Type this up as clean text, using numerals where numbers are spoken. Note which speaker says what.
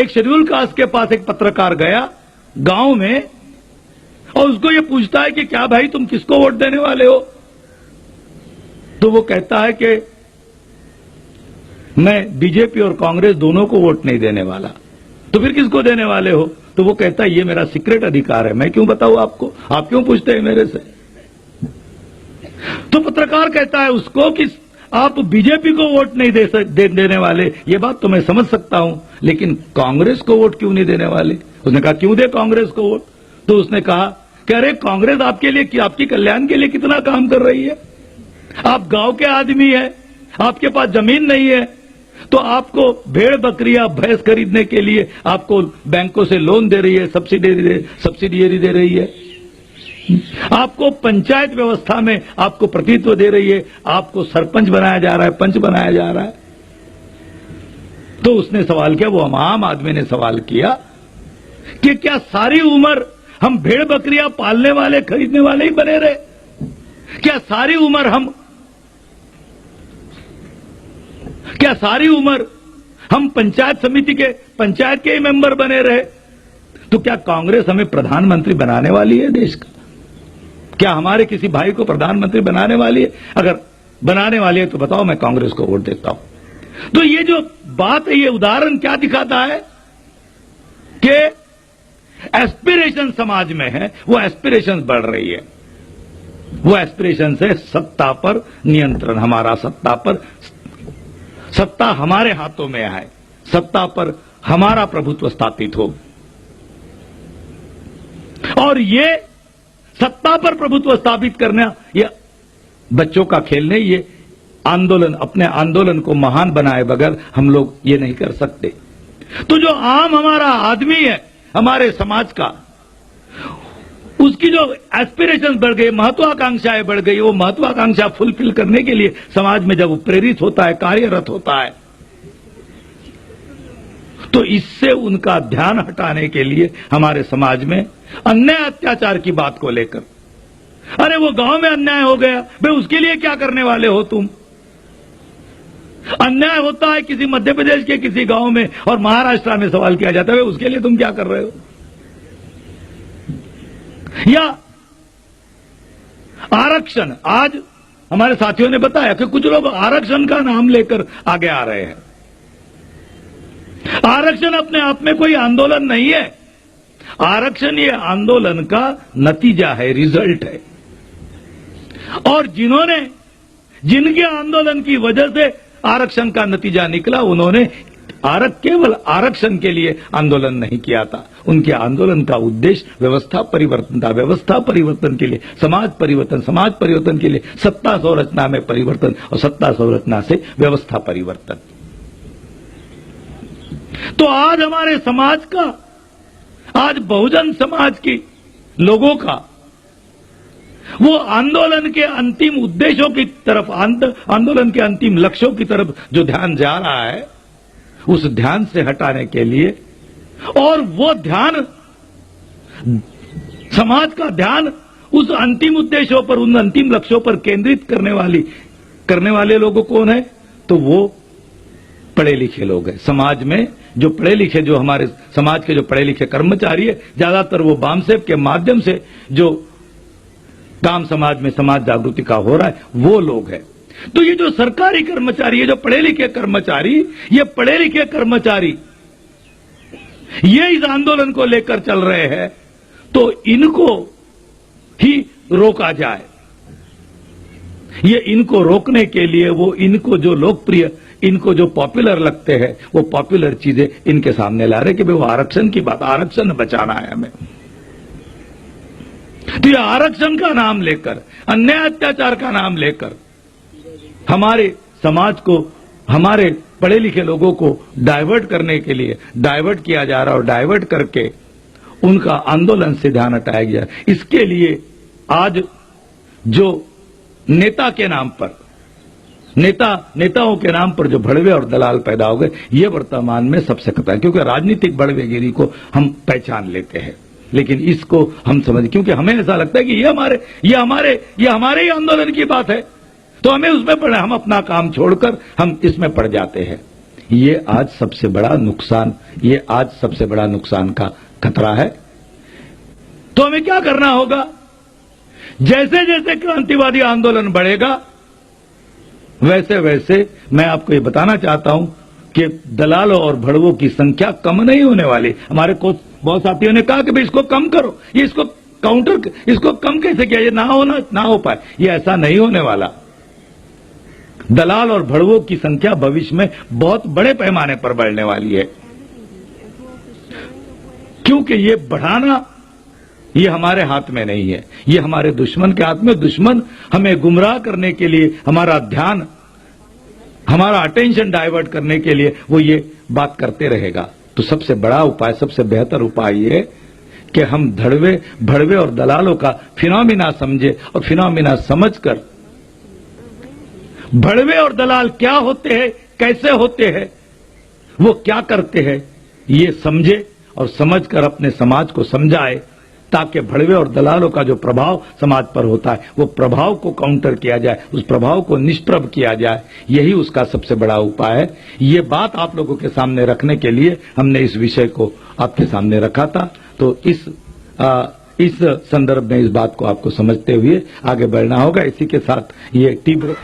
Speaker 1: एक schedule caste के पास एक पत्रकार गया गांव में और उसको ये पूछता है कि क्या भाई तुम किसको वोट देने वाले हो? तो वो कहता है कि मैं बीजेपी और कांग्रेस दोनों को वोट नहीं देने वाला। तो फिर किसको देने वाले हो? तो वो कहता है ये मेरा सीक्रेट अधिकार है, मैं क्यों बताऊं आपको, आप क्यों पूछते हैं मेरे से? तो पत्रकार कहता है उसको कि आप बीजेपी को वोट नहीं देने वाले, ये बात तो मैं समझ सकता हूं, लेकिन कांग्रेस को वोट क्यों नहीं देने वाले? उसने कहा क्यों दे कांग्रेस को वोट? तो उसने कहा कि अरे कांग्रेस आपके लिए, आपकी कल्याण के लिए कितना काम कर रही है। आप गांव के आदमी हैं, आपके पास जमीन नहीं है, तो आपको भेड़ बकरियां भैंस खरीदने के लिए आपको बैंकों से लोन दे रही है, सब्सिडी दे रही है, आपको पंचायत व्यवस्था में आपको प्रतिनिधित्व दे रही है, आपको सरपंच बनाया जा रहा है, पंच बनाया जा रहा है। तो उसने सवाल किया, वो आम आदमी ने सवाल किया कि क्या सारी उम्र हम भेड़ बकरियां पालने वाले खरीदने वाले ही बने रहे? क्या सारी उम्र हम पंचायत समिति के पंचायत के ही मेंबर बने रहे? तो क्या कांग्रेस हमें प्रधानमंत्री बनाने वाली है देश का? क्या हमारे किसी भाई को प्रधानमंत्री बनाने वाली है? अगर बनाने वाली है तो बताओ, मैं कांग्रेस को वोट देता हूं। तो ये जो बात है, ये उदाहरण क्या दिखाता है कि एस्पिरेशन समाज में है, वो एस्पिरेशन बढ़ रही है। वो एस्पिरेशन से सत्ता पर नियंत्रण, हमारा सत्ता हमारे हाथों में आए, सत्ता पर हमारा प्रभुत्व स्थापित हो। और ये सत्ता पर प्रभुत्व स्थापित करना ये बच्चों का खेल नहीं, ये आंदोलन, अपने आंदोलन को महान बनाए बगैर हम लोग ये नहीं कर सकते। तो जो आम हमारा आदमी है, हमारे समाज का, उसकी जो एस्पिरेशंस बढ़ गई, महत्वाकांक्षाएं बढ़ गई, वो महत्वाकांक्षा फुलफिल करने के लिए समाज में जब वो प्रेरित होता है, कार्यरत होता है, तो इससे उनका ध्यान हटाने के लिए हमारे समाज में अन्याय अत्याचार की बात को लेकर, अरे वो गांव में अन्याय हो गया, भाई उसके लिए क्या करने वाले हो तुम? अन्याय होता है किसी मध्य प्रदेश के किसी गांव में और महाराष्ट्र में सवाल किया जाता है, उसके लिए तुम क्या कर रहे हो? या आरक्षण, आज हमारे साथियों ने बताया कि कुछ लोग आरक्षण का नाम लेकर आगे आ रहे हैं। आरक्षण अपने आप में कोई आंदोलन नहीं है, आरक्षण ये आंदोलन का नतीजा है, रिजल्ट है। और जिनके आंदोलन की वजह से आरक्षण का नतीजा निकला, उन्होंने केवल आरक्षण के लिए आंदोलन नहीं किया था, उनके आंदोलन का उद्देश्य व्यवस्था परिवर्तन था। व्यवस्था परिवर्तन के लिए समाज परिवर्तन के लिए सत्ता संरचना में परिवर्तन, और सत्ता संरचना से व्यवस्था परिवर्तन। तो आज हमारे समाज का, आज बहुजन समाज की लोगों का वो आंदोलन के अंतिम उद्देश्यों की तरफ, आंदोलन के अंतिम लक्ष्यों की तरफ जो ध्यान जा रहा है, उस ध्यान से हटाने के लिए, और वो ध्यान, समाज का ध्यान उस अंतिम उद्देश्यों पर, उन अंतिम लक्ष्यों पर केंद्रित करने वाले लोगों कौन है? तो वो पढ़े लिखे लोग हैं। समाज में जो पढ़े लिखे, जो हमारे समाज के जो पढ़े लिखे कर्मचारी है, ज्यादातर वो बामसेब के माध्यम से जो काम समाज में समाज जागृति का हो रहा है, वो लोग हैं। तो ये जो सरकारी कर्मचारी है, जो पढ़े लिखे कर्मचारी, ये पढ़े लिखे कर्मचारी ये इस आंदोलन को लेकर चल रहे हैं, तो इनको ही रोका जाए। ये इनको रोकने के लिए वो, इनको जो लोकप्रिय, इनको जो पॉपुलर लगते हैं, वो पॉपुलर चीजें इनके सामने ला रहे कि भाई वो आरक्षण की बात, आरक्षण बचाना है हमें। तो ये आरक्षण का नाम लेकर, अन्याय अत्याचार का नाम लेकर हमारे समाज को, हमारे पढ़े लिखे लोगों को डाइवर्ट करने के लिए डाइवर्ट किया जा रहा है, और डाइवर्ट करके उनका आंदोलन से ध्यान हटाया गया। इसके लिए आज जो नेता के नाम पर, नेताओं के नाम पर जो भड़वे और दलाल पैदा हो गए, ये वर्तमान में सबसे खतरा है। क्योंकि राजनीतिक भड़वेगिरी को हम पहचान लेते हैं, लेकिन इसको हम समझ, क्योंकि हमें ऐसा लगता है कि ये हमारे ही आंदोलन की बात है, तो हमें उसमें पड़े, हम अपना काम छोड़कर हम इसमें पड़ जाते हैं। ये आज सबसे बड़ा नुकसान का खतरा है। तो हमें क्या करना होगा? जैसे जैसे क्रांतिवादी आंदोलन बढ़ेगा, वैसे वैसे मैं आपको ये बताना चाहता हूं कि दलालों और भड़वों की संख्या कम नहीं होने वाली। हमारे को बहुत साथियों ने कहा कि भाई इसको कम करो, ये इसको कम कैसे किया, ये ना हो पाए। ये ऐसा नहीं होने वाला। दलाल और भड़वों की संख्या भविष्य में बहुत बड़े पैमाने पर बढ़ने वाली है, क्योंकि ये बढ़ाना ये हमारे हाथ में नहीं है, ये हमारे दुश्मन के हाथ में। दुश्मन हमें गुमराह करने के लिए, हमारा ध्यान, हमारा अटेंशन डाइवर्ट करने के लिए वो ये बात करते रहेगा। तो सबसे बड़ा उपाय, सबसे बेहतर उपाय ये है कि हम भड़वे और दलालों का फिनोमिना समझे और फिनोमिना समझकर भड़वे और दलाल क्या होते हैं, कैसे होते हैं, वो क्या करते हैं, ये समझे और समझकर अपने समाज को समझाए, ताकि भड़वे और दलालों का जो प्रभाव समाज पर होता है वो प्रभाव को काउंटर किया जाए, उस प्रभाव को निष्प्रभ किया जाए। यही उसका सबसे बड़ा उपाय है। ये बात आप लोगों के सामने रखने के लिए हमने इस विषय को आपके सामने रखा था। तो इस संदर्भ में इस बात को आपको समझते हुए आगे बढ़ना होगा। इसी के साथ ये तीव्र